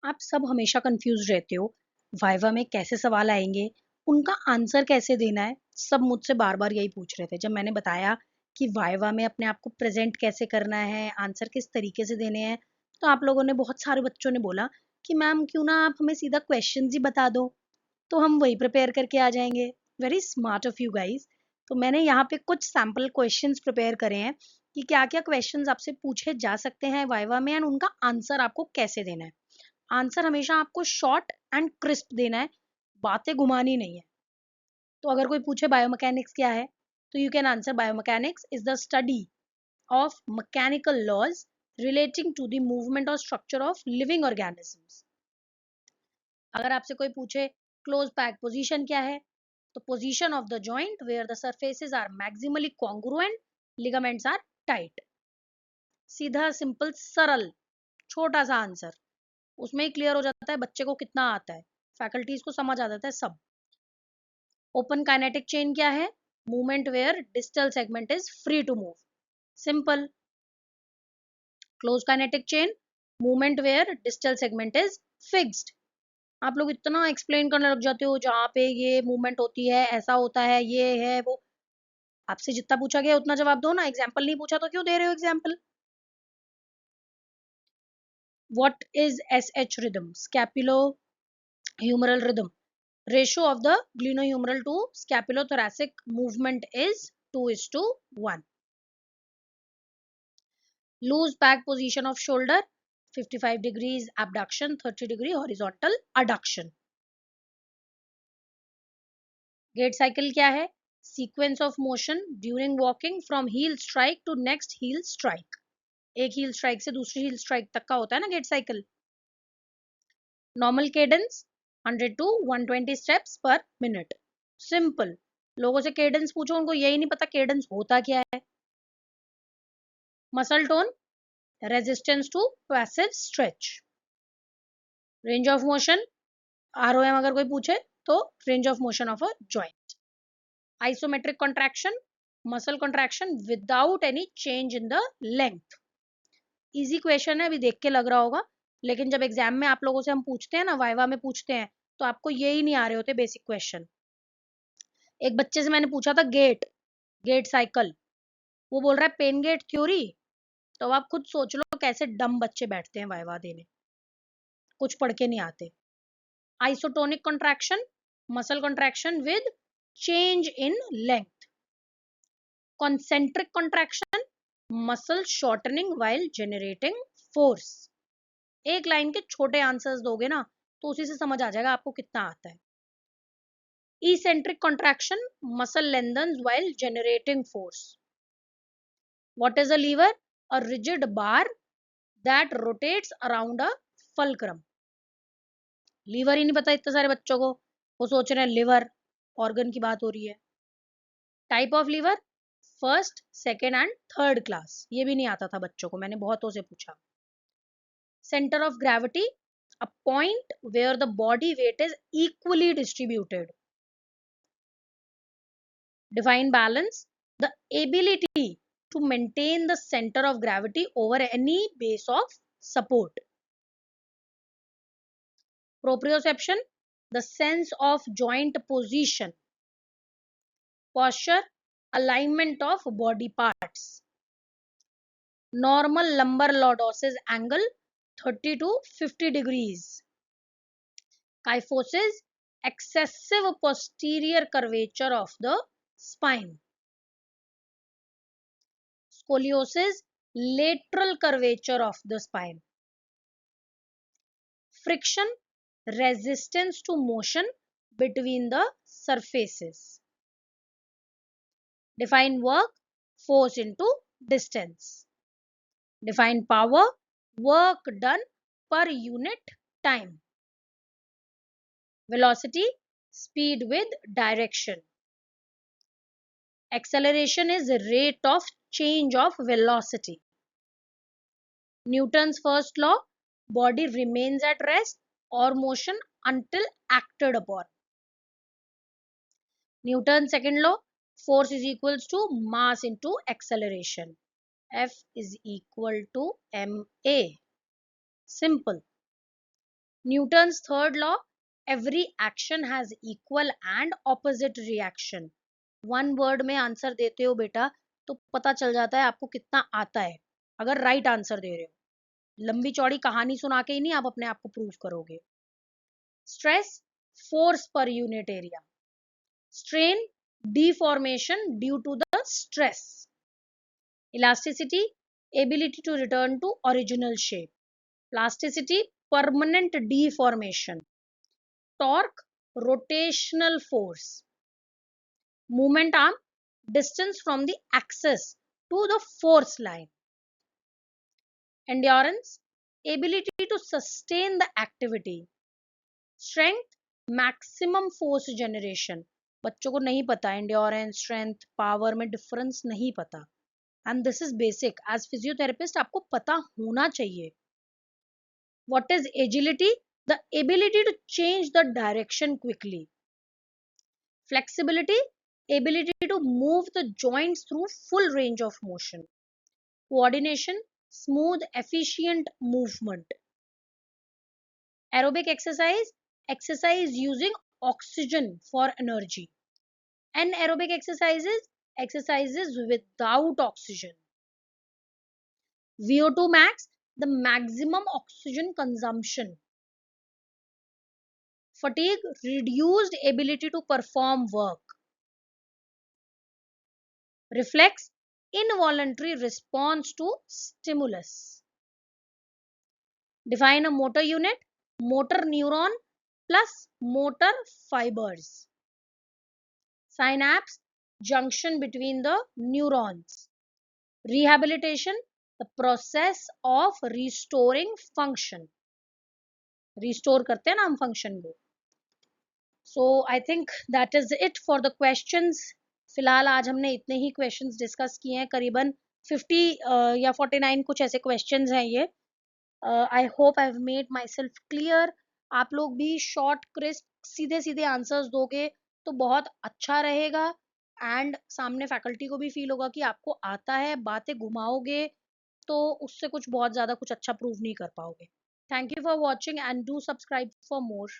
आप सब हमेशा कंफ्यूज रहते हो वाइवा में कैसे सवाल आएंगे, उनका आंसर कैसे देना है। सब मुझसे बार बार यही पूछ रहे थे। जब मैंने बताया कि वाइवा में अपने आप को प्रेजेंट कैसे करना है, आंसर किस तरीके से देने हैं, तो आप लोगों ने, बहुत सारे बच्चों ने बोला कि मैम क्यों ना आप हमें सीधा क्वेश्चंस ही बता दो, तो हम वही प्रिपेयर करके आ जाएंगे। Very smart of you guys. तो मैंने यहाँ पे कुछ सैम्पल क्वेश्चंस प्रिपेयर करे हैं कि क्या क्या क्वेश्चंस आपसे पूछे जा सकते हैं वाइवा में, एंड उनका आंसर आपको कैसे देना है। आंसर हमेशा आपको शॉर्ट एंड क्रिस्प देना है, बातें घुमानी नहीं है। तो अगर कोई पूछे बायोमैकेनिक्स क्या है, तो you can answer biomechanics is the study of mechanical laws relating to the movement और स्ट्रक्चर ऑफ लिविंग ऑर्गेनिजम्स। अगर आपसे कोई पूछे क्लोज पैक पोजीशन क्या है, तो position of the joint where the surfaces are maximally congruent, ligaments are tight. सीधा simple सरल छोटा सा आंसर, उसमें ही क्लियर हो जाता है बच्चे को कितना आता है, फैकल्टीज को समझ आ जाता है सब। ओपन काइनेटिक चेन क्या है? Movement where distal segment is free to move, simple. Close kinetic chain, movement where distal segment is fixed. आप लोग इतना एक्सप्लेन करने लग जाते हो, जहां पे ये मूवमेंट होती है ऐसा होता है, ये है वो। आपसे जितना पूछा गया उतना जवाब दो ना, एग्जाम्पल नहीं पूछा तो क्यों दे रहे हो example. What is S H rhythm? Scapulohumeral rhythm. Ratio of the glenohumeral to scapulothoracic movement is 2:1. Loose back position of shoulder 55 degrees abduction, 30 degree horizontal adduction. Gait cycle क्या है? Sequence of motion during walking from heel strike to next heel strike. एक heel strike से दूसरी heel strike तक का होता है ना gait cycle. Normal cadence 100 to 120 steps per minute. Simple. लोगों से cadence पूछो, उनको यही नहीं पता cadence होता क्या है। Muscle tone resistance to passive stretch. Range of motion, ROM अगर कोई पूछे तो range of motion of a joint. Isometric contraction, muscle contraction without any change in the length. Easy question है, अभी देख के लग रहा होगा, लेकिन जब एग्जाम में आप लोगों से हम पूछते हैं ना, वाइवा में पूछते हैं, तो आपको यही नहीं आ रहे होते बेसिक क्वेश्चन। एक बच्चे से मैंने पूछा था गेट साइकिल, वो बोल रहा है पेन गेट थ्योरी। तो आप खुद सोच लो कैसे डम बच्चे बैठते हैं वाइवा देने, कुछ पढ़ के नहीं आते। Isotonic contraction, muscle contraction with change in length. Concentric contraction, muscle shortening while generating force. एक लाइन के छोटे आंसर्स दोगे ना, तो उसी से समझ आ जाएगा आपको कितना आता है। Eccentric contraction, muscle lengthens while generating force. What is a lever? A rigid bar that rotates around a fulcrum. Lever ही नहीं पता इतने सारे बच्चों को, वो सोच रहे हैं लिवर ऑर्गन की बात हो रही है। Type of lever, first second and third class, ये भी नहीं आता था बच्चों को, मैंने बहुतों से पूछा। Centre of gravity, a point where the body weight is equally distributed. Define balance, the ability to maintain the centre of gravity over any base of support. Proprioception, the sense of joint position. Posture, alignment of body parts. Normal lumbar lordosis angle 30 to 50 degrees. Kyphosis, excessive posterior curvature of the spine. Scoliosis, lateral curvature of the spine. Friction, resistance to motion between the surfaces. Define work, force into distance. Define power, work done per unit time. Velocity, speed with direction. Acceleration is rate of change of velocity. Newton's first law, body remains at rest or motion until acted upon. Newton's second law, force is equals to mass into acceleration. F is equal to ma. Simple. Newton's third law, every action has equal and opposite reaction. One word में answer देते हो बेटा तो पता चल जाता है आपको कितना आता है, अगर राइट आंसर दे रहे हो। लंबी चौड़ी कहानी सुना के ही नहीं आप अपने आप को प्रूव करोगे। Stress, force per unit area. Strain, deformation due to the stress. Elasticity, ability to return to original shape. Plasticity, permanent deformation. Torque, rotational force. Movement arm, distance from the axis to the force line. Endurance, ability to sustain the activity. Strength, maximum force generation. बच्चों को नहीं पता endurance, strength, power में difference नहीं पता, and this is basic. As physiotherapist आपको पता होना चाहिए। What is agility? The ability to change the direction quickly. Flexibility, ability to move the joints through full range of motion. Coordination, smooth efficient movement. Aerobic exercise, exercise using oxygen for energy. Anaerobic exercises without oxygen. VO2 max, the maximum oxygen consumption. Fatigue, reduced ability to perform work. Reflex, involuntary response to stimulus. Define a motor unit, motor neuron plus motor fibers. Synapse, junction between the neurons. Rehabilitation, the process of restoring function. Restore करते हैं ना हम function को. So I think that is it for the questions. फिलहाल आज हमने इतने ही questions discuss किए हैं, करीबन 50 या 49 कुछ ऐसे questions हैं ये. I hope I've made myself clear. आप लोग भी short, crisp, सीधे सीधे answers दोगे तो बहुत अच्छा रहेगा, एंड सामने फैकल्टी को भी फील होगा कि आपको आता है। बातें घुमाओगे तो उससे कुछ बहुत ज्यादा कुछ अच्छा प्रूव नहीं कर पाओगे। Thank you for watching and do subscribe for more.